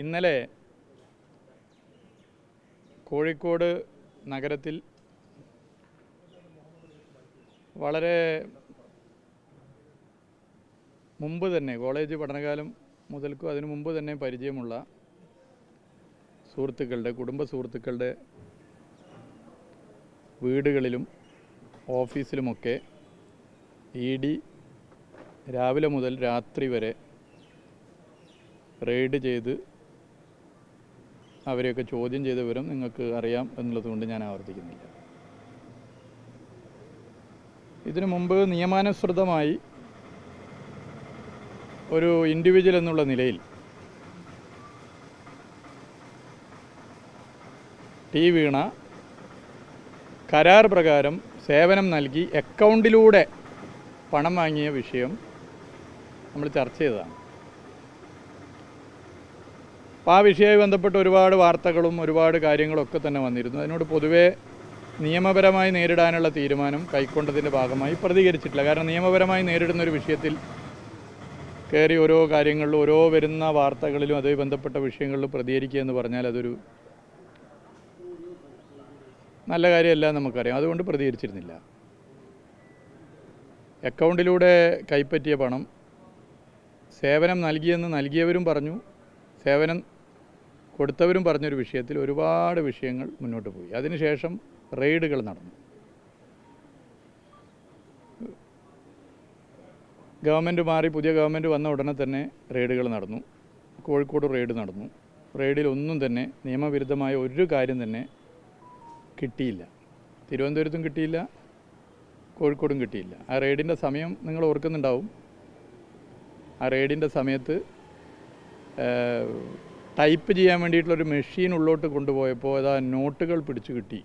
ഇന്നലെ കോഴിക്കോട് നഗരത്തിൽ വളരെ മുമ്പ് തന്നെ കോളേജ് പഠനകാലം മുതൽക്കും അതിനു മുമ്പ് തന്നെ പരിചയമുള്ള സുഹൃത്തുക്കളുടെ കുടുംബ സുഹൃത്തുക്കളുടെ വീടുകളിലും ഓഫീസിലുമൊക്കെ ഇ.ഡി. രാവിലെ മുതൽ രാത്രി വരെ റെയ്ഡ് ചെയ്ത് അവരെയൊക്കെ ചോദ്യം ചെയ്ത വിവരം നിങ്ങൾക്ക് അറിയാം എന്നുള്ളതുകൊണ്ട് ഞാൻ ആവർത്തിക്കുന്നില്ല. ഇതിനു മുമ്പ് നിയമാനുസൃതമായി ഒരു ഇൻഡിവിജ്വൽ എന്നുള്ള നിലയിൽ ടി വീണ കരാർ പ്രകാരം സേവനം നൽകി അക്കൗണ്ടിലൂടെ പണം വാങ്ങിയ വിഷയം നമ്മൾ ചർച്ച ചെയ്തതാണ്. അപ്പോൾ ആ വിഷയവുമായി ബന്ധപ്പെട്ട് ഒരുപാട് വാർത്തകളും ഒരുപാട് കാര്യങ്ങളൊക്കെ തന്നെ വന്നിരുന്നു. അതിനോട് പൊതുവേ നിയമപരമായി നേരിടാനുള്ള തീരുമാനം കൈക്കൊണ്ടതിൻ്റെ ഭാഗമായി പ്രതികരിച്ചിട്ടില്ല. കാരണം നിയമപരമായി നേരിടുന്നൊരു വിഷയത്തിൽ കയറി ഓരോ കാര്യങ്ങളിലും ഓരോ വരുന്ന വാർത്തകളിലും അതുമായി ബന്ധപ്പെട്ട വിഷയങ്ങളിലും പ്രതികരിക്കുക എന്ന് പറഞ്ഞാൽ അതൊരു നല്ല കാര്യമല്ല നമുക്കറിയാം. അതുകൊണ്ട് പ്രതികരിച്ചിരുന്നില്ല. അക്കൗണ്ടിലൂടെ കൈപ്പറ്റിയ പണം സേവനം നൽകിയെന്ന് നൽകിയവരും പറഞ്ഞു, സേവനം കൊടുത്തവരും പറഞ്ഞൊരു വിഷയത്തിൽ ഒരുപാട് വിഷയങ്ങൾ മുന്നോട്ട് പോയി. അതിനുശേഷം റെയ്ഡുകൾ നടന്നു. ഗവൺമെൻറ് മാറി പുതിയ ഗവൺമെൻറ് വന്ന ഉടനെ തന്നെ റെയ്ഡുകൾ നടന്നു. കോഴിക്കോട് റെയ്ഡ് നടന്നു. റെയ്ഡിൽ ഒന്നും തന്നെ നിയമവിരുദ്ധമായ ഒരു കാര്യം തന്നെ കിട്ടിയില്ല. തിരുവനന്തപുരത്തും കിട്ടിയില്ല, കോഴിക്കോടും കിട്ടിയില്ല. ആ റെയ്ഡിൻ്റെ സമയം നിങ്ങൾ ഓർക്കുന്നുണ്ടാവും. ആ റെയ്ഡിൻ്റെ സമയത്ത് ടൈപ്പ് ചെയ്യാൻ വേണ്ടിയിട്ടുള്ളൊരു മെഷീൻ ഉള്ളോട്ട് കൊണ്ടുപോയപ്പോൾ അതാ നോട്ടുകൾ പിടിച്ചു കിട്ടി,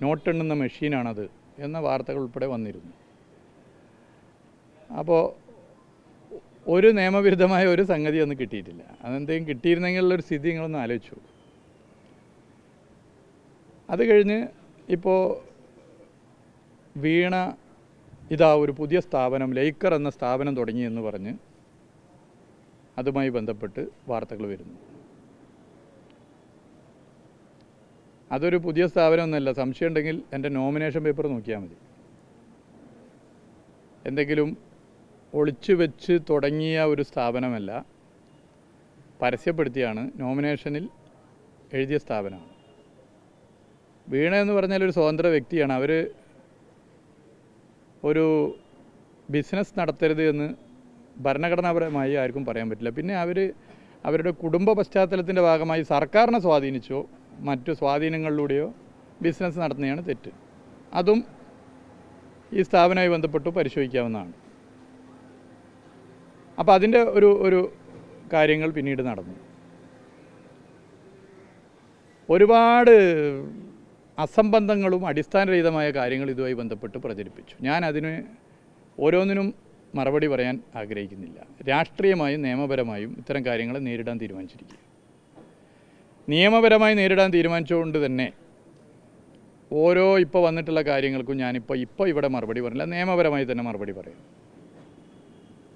നോട്ടെണ്ണുന്ന മെഷീനാണത് എന്ന വാർത്തകൾ ഉൾപ്പെടെ വന്നിരുന്നു. അപ്പോൾ ഒരു നിയമവിരുദ്ധമായ ഒരു സംഗതി ഒന്നും കിട്ടിയിട്ടില്ല. അതെന്തെങ്കിലും കിട്ടിയിരുന്നെങ്കിലുള്ളൊരു സ്ഥിതി നിങ്ങളൊന്ന് ആലോചിച്ചു. അത് കഴിഞ്ഞ് ഇപ്പോൾ വീണ ഇതാ ഒരു പുതിയ സ്ഥാപനം ലൈക്കർ എന്ന സ്ഥാപനം തുടങ്ങിയെന്ന് പറഞ്ഞ് അതുമായി ബന്ധപ്പെട്ട് വാർത്തകൾ വരുന്നു. അതൊരു പുതിയ സ്ഥാപനമൊന്നുമല്ല. സംശയം ഉണ്ടെങ്കിൽ എൻ്റെ നോമിനേഷൻ പേപ്പർ നോക്കിയാൽ മതി. എന്തെങ്കിലും ഒളിച്ചു വെച്ച് തുടങ്ങിയ ഒരു സ്ഥാപനമല്ല, പരസ്യപ്പെടുത്തിയാണ് നോമിനേഷനിൽ എഴുതിയ സ്ഥാപനമാണ്. വീണ എന്ന് പറഞ്ഞാൽ ഒരു സ്വതന്ത്ര വ്യക്തിയാണ്. അവർ ഒരു ബിസിനസ് നടത്തരുത് എന്ന് ഭരണഘടനാപരമായി ആർക്കും പറയാൻ പറ്റില്ല. പിന്നെ അവരുടെ കുടുംബ പശ്ചാത്തലത്തിൻ്റെ ഭാഗമായി സർക്കാരിനെ സ്വാധീനിച്ചോ മറ്റു സ്വാധീനങ്ങളിലൂടെയോ ബിസിനസ് നടത്തുന്നതാണ് തെറ്റ്. അതും ഈ സ്ഥാപനവുമായി ബന്ധപ്പെട്ട് പരിശോധിക്കാവുന്നതാണ്. അപ്പോൾ അതിൻ്റെ ഒരു കാര്യങ്ങൾ പിന്നീട് നടന്നു. ഒരുപാട് അസംബന്ധങ്ങളും അടിസ്ഥാനരഹിതമായ കാര്യങ്ങൾ ഇതുമായി ബന്ധപ്പെട്ട് പ്രചരിപ്പിച്ചു. ഞാൻ അതിന് ഓരോന്നിനും മറുപടി പറയാൻ ആഗ്രഹിക്കുന്നില്ല. രാഷ്ട്രീയമായും നിയമപരമായും ഇത്തരം കാര്യങ്ങളെ നേരിടാൻ തീരുമാനിച്ചിരിക്കുക. നിയമപരമായി നേരിടാൻ തീരുമാനിച്ചുകൊണ്ട് തന്നെ ഓരോ ഇപ്പോൾ വന്നിട്ടുള്ള കാര്യങ്ങൾക്കും ഞാനിപ്പോൾ ഇവിടെ മറുപടി പറയില്ല, നിയമപരമായി തന്നെ മറുപടി പറയും.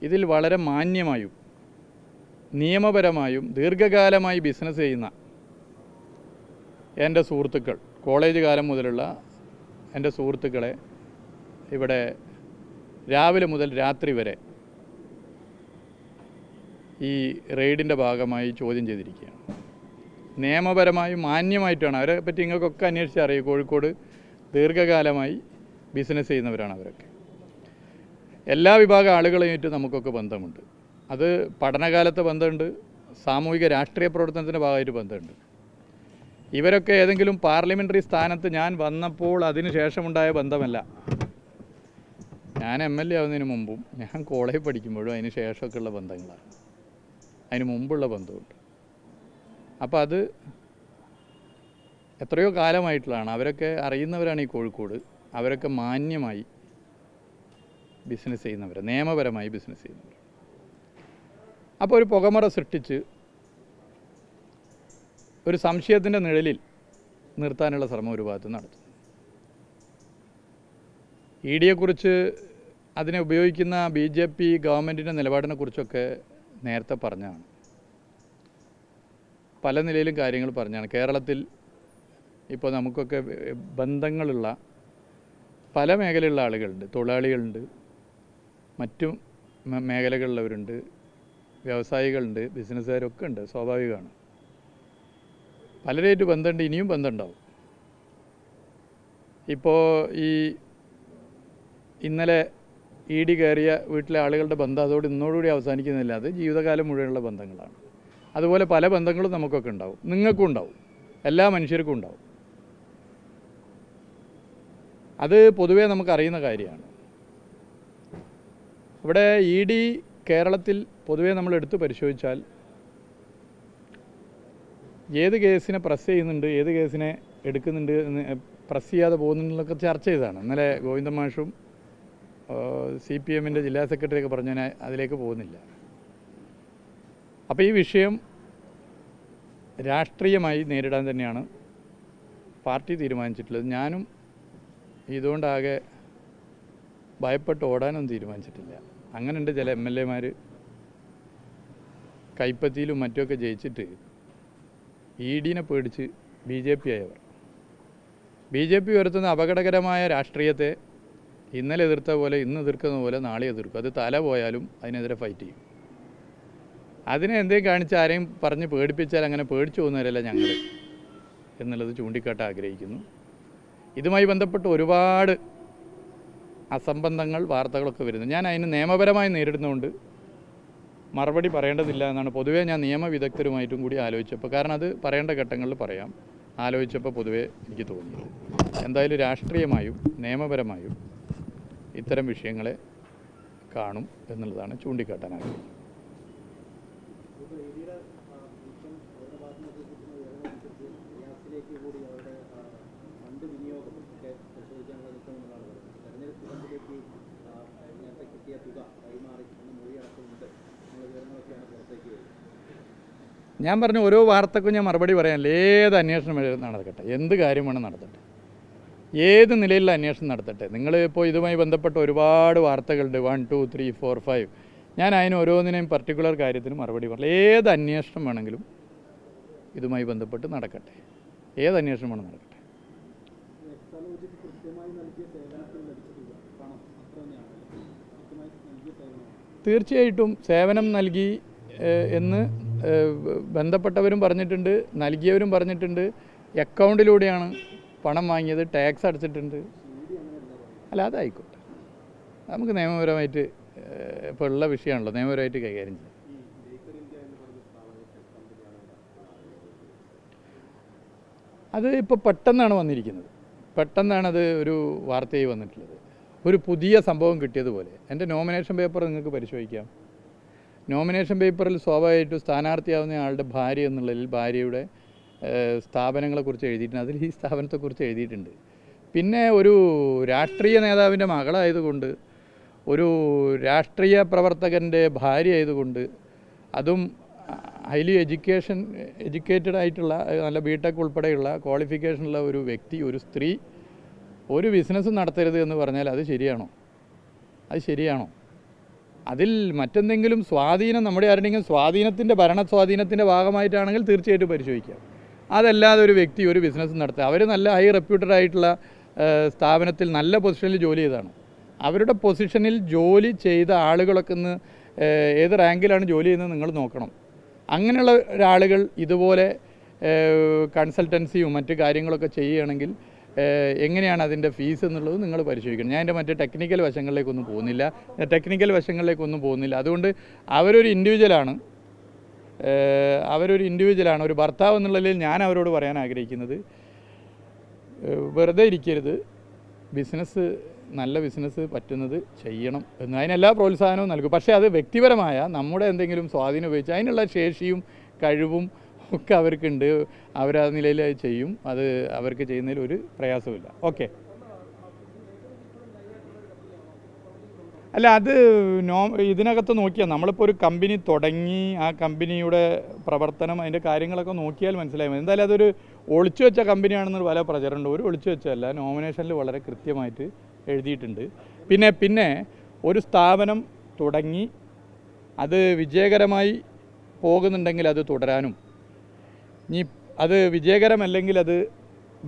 ഇതിൽ വളരെ മാന്യമായും നിയമപരമായും ദീർഘകാലമായി ബിസിനസ് ചെയ്യുന്ന എൻ്റെ സുഹൃത്തുക്കൾ, കോളേജ് കാലം മുതലുള്ള എൻ്റെ സുഹൃത്തുക്കളെ ഇവിടെ രാവിലെ മുതൽ രാത്രി വരെ ഈ റെയ്ഡിൻ്റെ ഭാഗമായി ചോദ്യം ചെയ്തിരിക്കുകയാണ്. നിയമപരമായും മാന്യമായിട്ടാണ്. അവരെ പറ്റി നിങ്ങൾക്കൊക്കെ അന്വേഷിച്ചറിയും. കോഴിക്കോട് ദീർഘകാലമായി ബിസിനസ് ചെയ്യുന്നവരാണ് അവരൊക്കെ. എല്ലാ വിഭാഗം ആളുകളായിട്ട് നമുക്കൊക്കെ ബന്ധമുണ്ട്. അത് പഠനകാലത്തെ ബന്ധമുണ്ട്, സാമൂഹിക രാഷ്ട്രീയ പ്രവർത്തനത്തിൻ്റെ ഭാഗമായിട്ട് ബന്ധമുണ്ട്. ഇവരൊക്കെ ഏതെങ്കിലും പാർലമെൻ്ററി സ്ഥാനത്ത് ഞാൻ വന്നപ്പോൾ അതിന് ശേഷമുണ്ടായ ബന്ധമല്ല. ഞാൻ MLA ആവുന്നതിന് മുമ്പും ഞാൻ കോളേജ് പഠിക്കുമ്പോഴും അതിന് ശേഷമൊക്കെ ഉള്ള ബന്ധങ്ങളാണ്. അതിന് മുമ്പുള്ള ബന്ധമുണ്ട്. അപ്പോൾ അത് എത്രയോ കാലമായിട്ടുള്ളതാണ്. അവരൊക്കെ അറിയുന്നവരാണ് ഈ കോഴിക്കോട്. അവരൊക്കെ മാന്യമായി ബിസിനസ് ചെയ്യുന്നവർ, നിയമപരമായി ബിസിനസ് ചെയ്യുന്നവർ. അപ്പോൾ ഒരു പുകമറ സൃഷ്ടിച്ച് ഒരു സംശയത്തിൻ്റെ നിഴലിൽ നിർത്താനുള്ള ശ്രമം ഒരു ഭാഗത്ത് നടത്തുന്നു. ഇഡിയെക്കുറിച്ച് അതിനെ ഉപയോഗിക്കുന്ന BJP ഗവൺമെൻറ്റിൻ്റെ നിലപാടിനെക്കുറിച്ചൊക്കെ നേരത്തെ പറഞ്ഞതാണ്. പല നിലയിലും കാര്യങ്ങൾ പറഞ്ഞാണ്. കേരളത്തിൽ ഇപ്പോൾ നമുക്കൊക്കെ ബന്ധങ്ങളുള്ള പല മേഖലയിലുള്ള ആളുകളുണ്ട്. തൊഴിലാളികളുണ്ട്, മറ്റു മേഖലകളിലുള്ളവരുണ്ട്, വ്യവസായികളുണ്ട്, ബിസിനസ്സുകാരൊക്കെ ഉണ്ട്. സ്വാഭാവികമാണ്. പലരായിട്ട് ബന്ധമുണ്ട്, ഇനിയും ബന്ധമുണ്ടാവും. ഇപ്പോൾ ഈ ഇന്നലെ ED കയറിയ വീട്ടിലെ ആളുകളുടെ ബന്ധം അതോട് ഇന്നോടുകൂടി അവസാനിക്കുന്നില്ല. അത് ജീവിതകാലം മുഴുവനുള്ള ബന്ധങ്ങളാണ്. അതുപോലെ പല ബന്ധങ്ങളും നമുക്കൊക്കെ ഉണ്ടാവും, നിങ്ങൾക്കും ഉണ്ടാവും, എല്ലാ മനുഷ്യർക്കും ഉണ്ടാവും. അത് പൊതുവേ നമുക്കറിയുന്ന കാര്യമാണ്. ഇവിടെ ED കേരളത്തിൽ പൊതുവേ നമ്മൾ എടുത്ത് പരിശോധിച്ചാൽ ഏത് കേസിനെ പ്രസ് ചെയ്യുന്നുണ്ട്, ഏത് കേസിനെ എടുക്കുന്നുണ്ട് എന്ന് പ്രസ് ചെയ്യാതെ പോകുന്നുള്ളതൊക്കെ ചർച്ച ചെയ്തതാണ്. ഇന്നലെ ഗോവിന്ദൻ മാഷും CPM-ൻ്റെ ജില്ലാ സെക്രട്ടറിയൊക്കെ പറഞ്ഞു. ഞാൻ അതിലേക്ക് പോകുന്നില്ല. അപ്പോൾ ഈ വിഷയം രാഷ്ട്രീയമായി നേരിടാൻ തന്നെയാണ് പാർട്ടി തീരുമാനിച്ചിട്ടുള്ളത്. ഞാനും ഇതുകൊണ്ടാകെ ഭയപ്പെട്ട് ഓടാനൊന്നും തീരുമാനിച്ചിട്ടില്ല. അങ്ങനെയുണ്ട് ചില MLA-മാർ കൈപ്പത്തിയിലും മറ്റുമൊക്കെ ജയിച്ചിട്ട് ED-നെ പേടിച്ച് BJP ആയവർ. BJP ഉയർത്തുന്ന അപകടകരമായ രാഷ്ട്രീയത്തെ ഇന്നലെ എതിർത്ത പോലെ ഇന്ന് എതിർക്കുന്ന പോലെ നാളെ എതിർക്കും. അത് തല പോയാലും അതിനെതിരെ ഫൈറ്റ് ചെയ്യും. അതിനെ എന്തെങ്കിലും കാണിച്ച് ആരെയും പറഞ്ഞ് പേടിപ്പിച്ചാൽ അങ്ങനെ പേടിച്ചു പോകുന്നവരല്ല ഞങ്ങൾ എന്നുള്ളത് ചൂണ്ടിക്കാട്ടാൻ ആഗ്രഹിക്കുന്നു. ഇതുമായി ബന്ധപ്പെട്ട് ഒരുപാട് അസംബന്ധങ്ങൾ വാർത്തകളൊക്കെ വരുന്നു. ഞാൻ അതിന് നിയമപരമായി നേരിടുന്നതുകൊണ്ട് മറുപടി പറയേണ്ടതില്ല എന്നാണ് പൊതുവേ ഞാൻ നിയമവിദഗ്ധരുമായിട്ടും കൂടി ആലോചിച്ചപ്പോൾ, കാരണം അത് പറയേണ്ട ഘട്ടങ്ങളിൽ പറയാം, ആലോചിച്ചപ്പോൾ പൊതുവേ എനിക്ക് തോന്നിയത്. എന്തായാലും രാഷ്ട്രീയമായും നിയമപരമായും ഇത്തരം വിഷയങ്ങളെ കാണും എന്നുള്ളതാണ് ചൂണ്ടിക്കാട്ടാൻ ആഗ്രഹിക്കുന്നത്. ഞാൻ പറഞ്ഞു ഓരോ വാർത്തക്കും ഞാൻ മറുപടി പറയാനില്ല. ഏത് അന്വേഷണം നടക്കട്ടെ, എന്ത് കാര്യം വേണം നടത്തട്ടെ, ഏത് നിലയിലുള്ള അന്വേഷണം നടത്തട്ടെ. നിങ്ങൾ ഇപ്പോൾ ഇതുമായി ബന്ധപ്പെട്ട ഒരുപാട് വാർത്തകളുണ്ട്, 1, 2, 3, 4, 5. ഞാൻ അതിന് ഓരോന്നിനെയും പർട്ടിക്കുലർ കാര്യത്തിന് മറുപടി പറയില്ല. ഏത് അന്വേഷണം വേണമെങ്കിലും ഇതുമായി ബന്ധപ്പെട്ട് നടക്കട്ടെ, ഏത് അന്വേഷണം വേണം നടക്കട്ടെ. തീർച്ചയായിട്ടും സേവനം നൽകി എന്ന് ബന്ധപ്പെട്ടവരും പറഞ്ഞിട്ടുണ്ട്, നൽകിയവരും പറഞ്ഞിട്ടുണ്ട്. അക്കൗണ്ടിലൂടെയാണ് പണം വാങ്ങിയത്, ടാക്സ് അടച്ചിട്ടുണ്ട്. അല്ല, അതായിക്കോട്ടെ, നമുക്ക് നിയമപരമായിട്ട് ഇപ്പോൾ ഉള്ള വിഷയമാണല്ലോ, നിയമപരമായിട്ട് കൈകാര്യം ചെയ്യാം. അത് ഇപ്പോൾ പെട്ടെന്നാണ് വന്നിരിക്കുന്നത്, പെട്ടെന്നാണത് ഒരു വാർത്തയായി വന്നിട്ടുള്ളത്. ഒരു പുതിയ സംഭവം കിട്ടിയതുപോലെ. എൻ്റെ നോമിനേഷൻ പേപ്പർ നിങ്ങൾക്ക് പരിശോധിക്കാം. നോമിനേഷൻ പേപ്പറിൽ സ്വാഭാവികമായിട്ടും സ്ഥാനാർത്ഥിയാവുന്ന ആളുടെ ഭാര്യ എന്നുള്ളതിൽ ഭാര്യയുടെ സ്ഥാപനങ്ങളെക്കുറിച്ച് എഴുതിയിട്ടുണ്ട്, അതിൽ ഈ സ്ഥാപനത്തെക്കുറിച്ച് എഴുതിയിട്ടുണ്ട്. പിന്നെ ഒരു രാഷ്ട്രീയ നേതാവിൻ്റെ മകളായതുകൊണ്ട്, ഒരു രാഷ്ട്രീയ പ്രവർത്തകൻ്റെ ഭാര്യ ആയതുകൊണ്ട്, അതും ഹൈലി എഡ്യൂക്കേറ്റഡ് ആയിട്ടുള്ള നല്ല BTech ഉൾപ്പെടെയുള്ള ക്വാളിഫിക്കേഷനുള്ള ഒരു വ്യക്തി, ഒരു സ്ത്രീ ഒരു ബിസിനസ് നടത്തരുത് എന്ന് പറഞ്ഞാൽ അത് ശരിയാണോ? അത് ശരിയാണോ? അതിൽ മറ്റെന്തെങ്കിലും സ്വാധീനം, നമ്മുടെ ആരുടെയെങ്കിലും സ്വാധീനത്തിൻ്റെ ഭരണസ്വാധീനത്തിൻ്റെ ഭാഗമായിട്ടാണെങ്കിൽ തീർച്ചയായിട്ടും പരിശോധിക്കാം. അതല്ലാതെ ഒരു വ്യക്തി ഒരു ബിസിനസ് നടത്തുക, അവർ നല്ല ഹൈ റെപ്യൂട്ടഡ് ആയിട്ടുള്ള സ്ഥാപനത്തിൽ നല്ല പൊസിഷനിൽ ജോലി ചെയ്തതാണ്. അവരുടെ പൊസിഷനിൽ ജോലി ചെയ്ത ആളുകളൊക്കെ ഇന്ന് ഏത് റാങ്കിലാണ് ജോലി ചെയ്യുന്നത് നിങ്ങൾ നോക്കണം. അങ്ങനെയുള്ള ഒരാളുകൾ ഇതുപോലെ കൺസൾട്ടൻസിയും മറ്റു കാര്യങ്ങളൊക്കെ ചെയ്യുകയാണെങ്കിൽ എങ്ങനെയാണ് അതിൻ്റെ ഫീസ് എന്നുള്ളത് നിങ്ങൾ പരിശോധിക്കണം. ഞാൻ എൻ്റെ മറ്റേ ടെക്നിക്കൽ വശങ്ങളിലേക്കൊന്നും പോകുന്നില്ല. അതുകൊണ്ട് അവരൊരു ഇൻഡിവിജ്വലാണ്, ഒരു ഭർത്താവ് എന്നുള്ളതിൽ ഞാൻ അവരോട് പറയാൻ ആഗ്രഹിക്കുന്നത്, വെറുതെ ഇരിക്കരുത്, നല്ല ബിസിനസ് പറ്റുന്നത് ചെയ്യണം എന്ന്. അതിനെല്ലാ പ്രോത്സാഹനവും നൽകും. പക്ഷേ അത് വ്യക്തിപരമായ നമ്മുടെ എന്തെങ്കിലും സ്വാധീനം ഉപയോഗിച്ച് അതിനുള്ള ശേഷിയും കഴിവും ഒക്കെ അവർക്കുണ്ട്, അവരാ നിലയിൽ ചെയ്യും. അത് അവർക്ക് ചെയ്യുന്നതിൽ ഒരു പ്രയാസമില്ല. ഓക്കെ, അല്ല, അത് ഇതിനകത്ത് നോക്കിയാൽ നമ്മളിപ്പോൾ ഒരു കമ്പനി തുടങ്ങി ആ കമ്പനിയുടെ പ്രവർത്തനം അതിൻ്റെ കാര്യങ്ങളൊക്കെ നോക്കിയാൽ മനസ്സിലായി. എന്തായാലും അതൊരു ഒളിച്ചു വെച്ച കമ്പനിയാണെന്നൊരു പല പ്രചരണമുണ്ട്. ഒരു ഒളിച്ചു വെച്ചല്ല, നോമിനേഷനിൽ വളരെ കൃത്യമായിട്ട് എഴുതിയിട്ടുണ്ട്. പിന്നെ ഒരു സ്ഥാപനം തുടങ്ങി അത് വിജയകരമായി പോകുന്നുണ്ടെങ്കിൽ അത് തുടരാനും, ഇനി അത് വിജയകരമല്ലെങ്കിൽ അത്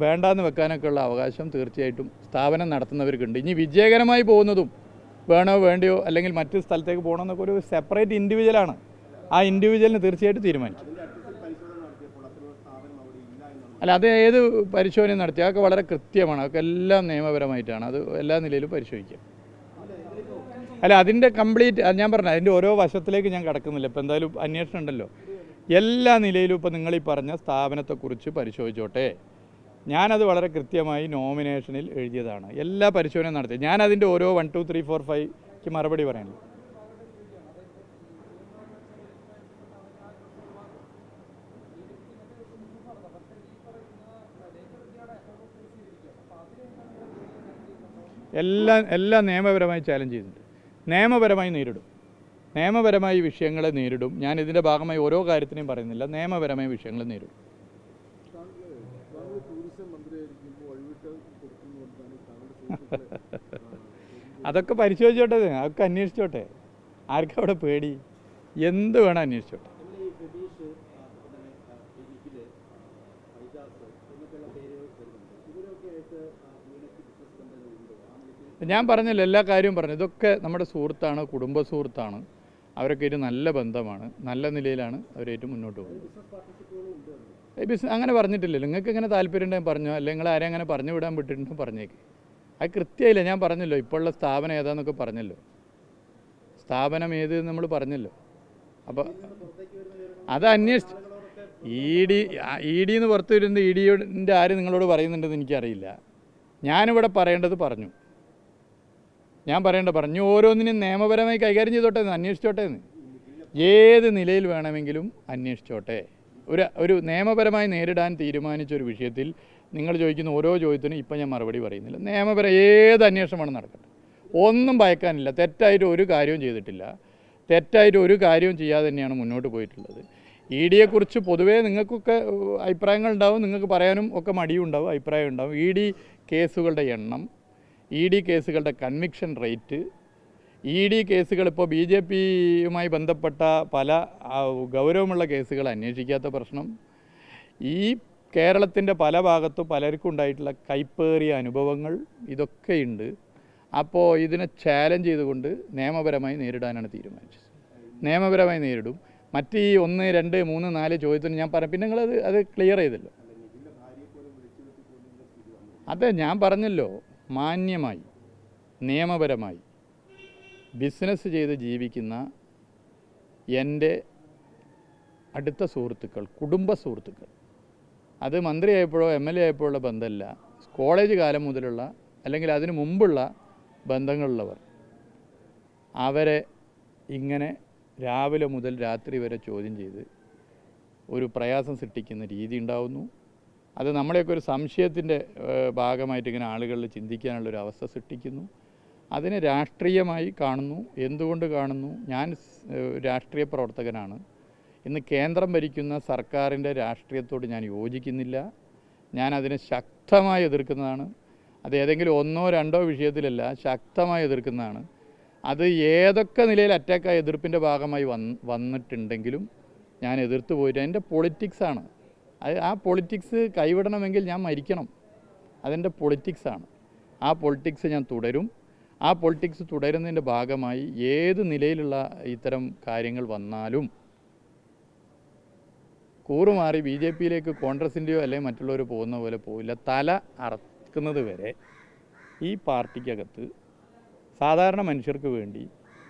വേണ്ടാന്ന് വെക്കാനൊക്കെ ഉള്ള അവകാശം തീർച്ചയായിട്ടും സ്ഥാപനം നടത്തുന്നവർക്കുണ്ട്. ഇനി വിജയകരമായി പോകുന്നതും വേണോ വേണ്ടയോ അല്ലെങ്കിൽ മറ്റ് സ്ഥലത്തേക്ക് പോകണമെന്നൊക്കെ ഒരു സെപ്പറേറ്റ് ഇൻഡിവിജ്വലാണ്. ആ ഇൻഡിവിജ്വലിന് തീർച്ചയായിട്ടും തീരുമാനിക്കും. അല്ല, അത് ഏത് പരിശോധന നടത്തി അതൊക്കെ വളരെ കൃത്യമാണ്. അതൊക്കെ എല്ലാം നിയമപരമായിട്ടാണ്. അത് എല്ലാ നിലയിലും പരിശോധിക്കുക. അല്ല, അതിൻ്റെ കംപ്ലീറ്റ് ഞാൻ പറഞ്ഞു, അതിൻ്റെ ഓരോ വശത്തിലേക്ക് ഞാൻ കിടക്കുന്നില്ല. ഇപ്പോൾ എന്തായാലും അന്വേഷണം ഉണ്ടല്ലോ. എല്ലാ നിലയിലും ഇപ്പോൾ നിങ്ങളീ പറഞ്ഞ സ്ഥാപനത്തെക്കുറിച്ച് പരിശോധിച്ചോട്ടെ. ഞാനത് വളരെ കൃത്യമായി നോമിനേഷനിൽ എഴുതിയതാണ്. എല്ലാ പരിശോധനയും നടത്തി. ഞാനതിൻ്റെ ഓരോ 1, 2, 3, 4, 5ക്ക് മറുപടി പറയാനുള്ളൂ. എല്ലാം നിയമപരമായി ചാലഞ്ച് ചെയ്തിട്ടുണ്ട്. നിയമപരമായി നേരിടും. നിയമപരമായി വിഷയങ്ങളെ നേരിടും. ഞാൻ ഇതിൻ്റെ ഭാഗമായി ഓരോ കാര്യത്തിനെയും പറയുന്നില്ല. നിയമപരമായ വിഷയങ്ങളെ നേരിടും. അതൊക്കെ പരിശോധിച്ചോട്ടെ, അതൊക്കെ അന്വേഷിച്ചോട്ടെ. ആർക്കും അവിടെ പേടി? എന്ത് വേണം അന്വേഷിച്ചോട്ടെ. ഞാൻ പറഞ്ഞല്ലോ, എല്ലാ കാര്യവും പറഞ്ഞു. ഇതൊക്കെ നമ്മുടെ സുഹൃത്താണ്, കുടുംബ സുഹൃത്താണ്. അവരൊക്കെ ഒരു നല്ല ബന്ധമാണ്. നല്ല നിലയിലാണ് അവരായിട്ട് മുന്നോട്ട് പോകുന്നത്. അങ്ങനെ പറഞ്ഞിട്ടില്ലല്ലോ. നിങ്ങൾക്ക് എങ്ങനെ താല്പര്യം ഉണ്ടെങ്കിൽ പറഞ്ഞോ, അല്ലെങ്കിൽ നിങ്ങൾ ആരെയും അങ്ങനെ പറഞ്ഞു വിടാൻ വിട്ടിട്ടുണ്ടോ പറഞ്ഞേക്ക്. അത് കൃത്യമായില്ല. ഞാൻ പറഞ്ഞല്ലോ, ഇപ്പോഴുള്ള സ്ഥാപനം ഏതാന്നൊക്കെ പറഞ്ഞല്ലോ. സ്ഥാപനം ഏത് നമ്മൾ പറഞ്ഞല്ലോ. അപ്പോൾ അത് അന്വേഷിച്ച് ഇ ഡി എന്ന് പുറത്ത് വരുന്നത് ഇ ഡിയുടെ ആര് നിങ്ങളോട് പറയുന്നുണ്ടെന്ന് എനിക്കറിയില്ല. ഞാനിവിടെ പറയേണ്ടത് പറഞ്ഞു. ഞാൻ പറഞ്ഞു. ഓരോന്നിനും നിയമപരമായി കൈകാര്യം ചെയ്തോട്ടെ, അന്വേഷിച്ചോട്ടെ എന്ന്. ഏത് നിലയിൽ വേണമെങ്കിലും അന്വേഷിച്ചോട്ടെ. ഒരു നിയമപരമായി നേരിടാൻ തീരുമാനിച്ചൊരു വിഷയത്തിൽ നിങ്ങൾ ചോദിക്കുന്ന ഓരോ ചോദ്യത്തിനും ഇപ്പം ഞാൻ മറുപടി പറയുന്നില്ല. നിയമപരം ഏത് അന്വേഷണമാണ് നടക്കട്ടെ. ഒന്നും ഭയക്കാനില്ല. തെറ്റായിട്ട് ഒരു കാര്യവും ചെയ്തിട്ടില്ല. തെറ്റായിട്ട് ഒരു കാര്യവും ചെയ്യാതെ തന്നെയാണ് മുന്നോട്ട് പോയിട്ടുള്ളത്. ഇ ഡിയെക്കുറിച്ച് പൊതുവേ നിങ്ങൾക്കൊക്കെ അഭിപ്രായങ്ങളുണ്ടാവും. നിങ്ങൾക്ക് പറയാനും ഒക്കെ മടിയുണ്ടാവും, അഭിപ്രായം ഉണ്ടാവും. ഇ ഡി കേസുകളുടെ എണ്ണം, ഇ ഡി കേസുകളുടെ കൺവിക്ഷൻ റേറ്റ്, ഇ ഡി കേസുകൾ ഇപ്പോൾ ബി ജെ പിയുമായി ബന്ധപ്പെട്ട പല ഗൗരവമുള്ള കേസുകൾ അന്വേഷിക്കാത്ത പ്രശ്നം, ഈ കേരളത്തിൻ്റെ പല ഭാഗത്തും പലർക്കും ഉണ്ടായിട്ടുള്ള കൈപ്പേറിയ അനുഭവങ്ങൾ, ഇതൊക്കെയുണ്ട്. അപ്പോൾ ഇതിനെ ചാലഞ്ച് ചെയ്തുകൊണ്ട് നിയമപരമായി നേരിടാനാണ് തീരുമാനിച്ചത്. നിയമപരമായി നേരിടും. മറ്റ് ഈ 1, 2, 3, 4 ചോദ്യത്തിന് ഞാൻ പറഞ്ഞു. പിന്നെ നിങ്ങളത് അത് ക്ലിയർ ചെയ്തല്ലോ. അതെ, ഞാൻ പറഞ്ഞല്ലോ, മാന്യമായി നിയമപരമായി ബിസിനസ് ചെയ്ത് ജീവിക്കുന്ന എൻ്റെ അടുത്ത സുഹൃത്തുക്കൾ, കുടുംബ സുഹൃത്തുക്കൾ, അത് മന്ത്രിയായപ്പോഴോ MLA ആയപ്പോഴുള്ള ബന്ധമല്ല, കോളേജ് കാലം മുതലുള്ള അല്ലെങ്കിൽ അതിനു മുമ്പുള്ള ബന്ധങ്ങളുള്ളവർ, അവരെ ഇങ്ങനെ രാവിലെ മുതൽ രാത്രി വരെ ചോദ്യം ചെയ്ത് ഒരു പ്രയാസം സൃഷ്ടിക്കുന്ന രീതി ഉണ്ടാവുന്നു. അത് നമ്മളെയൊക്കെ ഒരു സംശയത്തിൻ്റെ ഭാഗമായിട്ട് ഇങ്ങനെ ആളുകളിൽ ചിന്തിക്കാനുള്ളൊരു അവസ്ഥ സൃഷ്ടിക്കുന്നു. അതിനെ രാഷ്ട്രീയമായി കാണുന്നു. എന്തുകൊണ്ട് കാണുന്നു? ഞാൻ രാഷ്ട്രീയ പ്രവർത്തകനാണ്. ഇന്ന് കേന്ദ്രം ഭരിക്കുന്ന സർക്കാരിൻ്റെ രാഷ്ട്രീയത്തോട് ഞാൻ യോജിക്കുന്നില്ല. ഞാൻ അതിനെ ശക്തമായി എതിർക്കുന്നതാണ്. അത് ഏതെങ്കിലും 1, 2 വിഷയത്തിലല്ല, ശക്തമായി എതിർക്കുന്നതാണ്. അത് ഏതൊക്കെ നിലയിൽ അറ്റാക്കായ എതിർപ്പിൻ്റെ ഭാഗമായി വന്നിട്ടുണ്ടെങ്കിലും ഞാൻ എതിർത്ത് പോയിട്ട്, എൻ്റെ പൊളിറ്റിക്സാണ്. ആ പൊളിറ്റിക്സ് കൈവിടണമെങ്കിൽ ഞാൻ മരിക്കണം. അതെൻ്റെ പൊളിറ്റിക്സാണ്. ആ പൊളിറ്റിക്സ് ഞാൻ തുടരും. ആ പൊളിറ്റിക്സ് തുടരുന്നതിൻ്റെ ഭാഗമായി ഏത് നിലയിലുള്ള ഇത്തരം കാര്യങ്ങൾ വന്നാലും കൂറുമാറി ബി ജെ പിയിലേക്ക് കോൺഗ്രസിൻ്റെയോ അല്ലെങ്കിൽ മറ്റുള്ളവർ പോകുന്ന പോലെ പോവില്ല. തല അറക്കുന്നത് വരെ ഈ പാർട്ടിക്കകത്ത് സാധാരണ മനുഷ്യർക്ക് വേണ്ടി,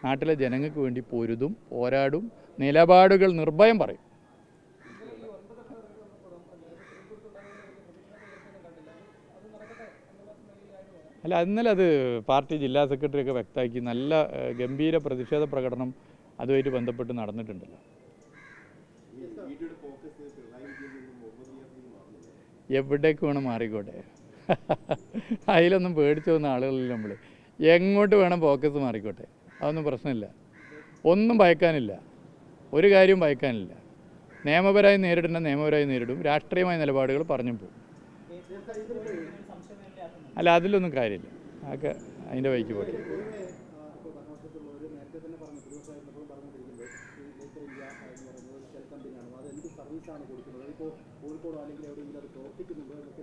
നാട്ടിലെ ജനങ്ങൾക്ക് വേണ്ടി പൊരുതും, പോരാടും, നിലപാടുകൾ നിർഭയം പറയും. അല്ല, ഇന്നലെ അത് പാർട്ടി ജില്ലാ സെക്രട്ടറിയൊക്കെ വ്യക്തമാക്കി. നല്ല ഗംഭീര പ്രതിഷേധ പ്രകടനം അതുമായിട്ട് ബന്ധപ്പെട്ട് നടന്നിട്ടുണ്ടല്ലോ. എവിടേക്ക് വേണം മാറിക്കോട്ടെ. അതിലൊന്നും പേടിച്ചു പോകുന്ന ആളുകളില്ല നമ്മൾ. എങ്ങോട്ട് വേണം ഫോക്കസ് മാറിക്കോട്ടെ, അതൊന്നും പ്രശ്നമില്ല. ഒന്നും ഭയക്കാനില്ല, ഒരു കാര്യവും ഭയക്കാനില്ല. നിയമപരമായി നേരിടേണ്ട നിയമപരമായി നേരിടും. രാഷ്ട്രീയമായ നിലപാടുകൾ പറഞ്ഞു പോകും. അല്ല, അതിലൊന്നും കാര്യമില്ല. അതൊക്കെ അതിൻ്റെ വഴിക്ക് പോട്ടെ. ഡീറ്റെയിൽസാണ് കൊടുക്കുന്നത്. അതിപ്പോൾ കോഴിക്കോടോ അല്ലെങ്കിൽ എവിടെയെങ്കിലും അത് പ്രവർത്തിക്കുന്നുണ്ടോ എന്നൊക്കെ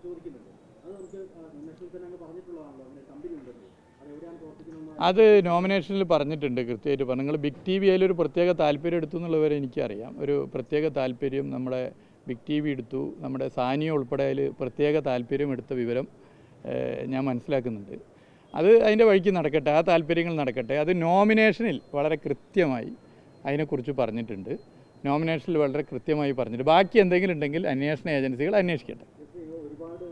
ചോദിക്കുന്നുണ്ട്. അത് നമുക്ക് നോമിനേഷനിൽ തന്നെ അങ്ങ് പറഞ്ഞിട്ടുള്ളതാണല്ലോ, അങ്ങനെ കമ്പനി ഉണ്ടല്ലോ, അത് എവിടെയാണ് പ്രവർത്തിക്കുന്നത്? അത് നോമിനേഷനിൽ പറഞ്ഞിട്ടുണ്ട് കൃത്യമായിട്ട് പറഞ്ഞു. നിങ്ങൾ ബിഗ് ടി വി അതിലൊരു പ്രത്യേക താല്പര്യം എടുത്തു എന്നുള്ളവരെ എനിക്കറിയാം. ഒരു പ്രത്യേക താല്പര്യം നമ്മുടെ ബിഗ് ടി വി എടുത്തു, നമ്മുടെ സാനിയ ഉൾപ്പെടെ അതിൽ പ്രത്യേക താല്പര്യം എടുത്ത വിവരം ഞാൻ മനസ്സിലാക്കുന്നുണ്ട്. അത് അതിൻ്റെ വഴിക്ക് നടക്കട്ടെ, ആ താല്പര്യങ്ങൾ നടക്കട്ടെ. അത് നോമിനേഷനിൽ വളരെ കൃത്യമായി അതിനെക്കുറിച്ച് പറഞ്ഞിട്ടുണ്ട്. നോമിനേഷനിൽ വളരെ കൃത്യമായി പറഞ്ഞിട്ട് ബാക്കി എന്തെങ്കിലും ഉണ്ടെങ്കിൽ അന്വേഷണ ഏജൻസികൾ അന്വേഷിക്കട്ടെ. ഒരുപാട്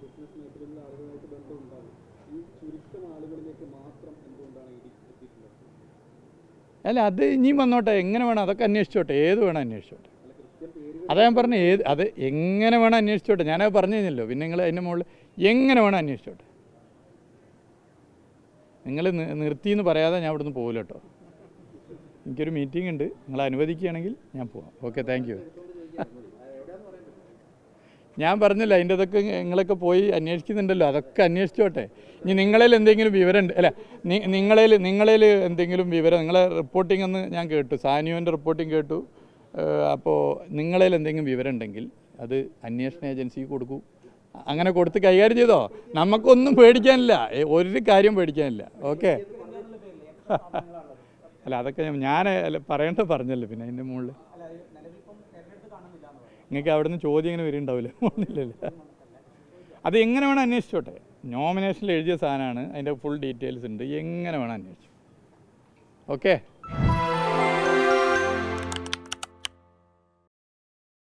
ബിസിനസ് മേഖലയിലുള്ള ആളുകളായിട്ട് ബന്ധമുണ്ടാകും. ഈ ചുരുക്കം ആളുകളിലേക്ക് മാത്രം എന്തുകൊണ്ടാണ് എത്തിയിട്ടുള്ളത്? അല്ല, അത് ഇനിയും വന്നോട്ടെ, എങ്ങനെ വേണം അതൊക്കെ അന്വേഷിച്ചോട്ടെ, ഏത് വേണം അന്വേഷിച്ചോട്ടെ. അതാ ഞാൻ പറഞ്ഞു, അത് എങ്ങനെ വേണം അന്വേഷിച്ചോട്ടെ. ഞാനത് പറഞ്ഞു കഴിഞ്ഞല്ലോ. പിന്നെ നിങ്ങൾ അതിൻ്റെ മുകളിൽ എങ്ങനെ വേണം അന്വേഷിച്ചോട്ടെ. നിങ്ങൾ നിർത്തിയെന്ന് പറയാതെ ഞാൻ ഇവിടുന്ന് പോകില്ല കേട്ടോ. എനിക്കൊരു മീറ്റിംഗ് ഉണ്ട്, നിങ്ങൾ അനുവദിക്കുകയാണെങ്കിൽ ഞാൻ പോവാം. Okay, thank you. ഞാൻ പറഞ്ഞില്ല, അതിൻ്റെ അതൊക്കെ നിങ്ങളൊക്കെ പോയി അന്വേഷിക്കുന്നുണ്ടല്ലോ, അതൊക്കെ അന്വേഷിച്ചോട്ടെ. ഇനി നിങ്ങളിൽ എന്തെങ്കിലും വിവരം ഉണ്ട്, അല്ല നിങ്ങളിൽ എന്തെങ്കിലും വിവരം, നിങ്ങളെ റിപ്പോർട്ടിംഗ് ഒന്ന് ഞാൻ കേട്ടു, സാനിയോൻ്റെ റിപ്പോർട്ടിംഗ് കേട്ടു. അപ്പോൾ നിങ്ങളിൽ എന്തെങ്കിലും വിവരം ഉണ്ടെങ്കിൽ അത് അന്വേഷണ ഏജൻസിക്ക് കൊടുക്കൂ. അങ്ങനെ കൊടുത്ത് കൈകാര്യം ചെയ്തോ. നമുക്കൊന്നും പേടിക്കാനില്ല, ഒരു കാര്യം പേടിക്കാനില്ല. ഓക്കെ. അല്ല, അതൊക്കെ ഞാൻ പറയേണ്ടത് പറഞ്ഞല്ലോ. പിന്നെ അതിൻ്റെ മുകളിൽ നിങ്ങൾക്ക് അവിടെ നിന്ന് ചോദ്യം ഇങ്ങനെ വരുന്നുണ്ടാവില്ല, ഒന്നില്ലല്ലോ. അത് എങ്ങനെ വേണം അന്വേഷിച്ചോട്ടെ. നോമിനേഷനിൽ എഴുതിയ സാധനമാണ്, അതിൻ്റെ ഫുൾ ഡീറ്റെയിൽസ് ഉണ്ട്, എങ്ങനെ വേണം അന്വേഷിച്ചു. ഓക്കെ.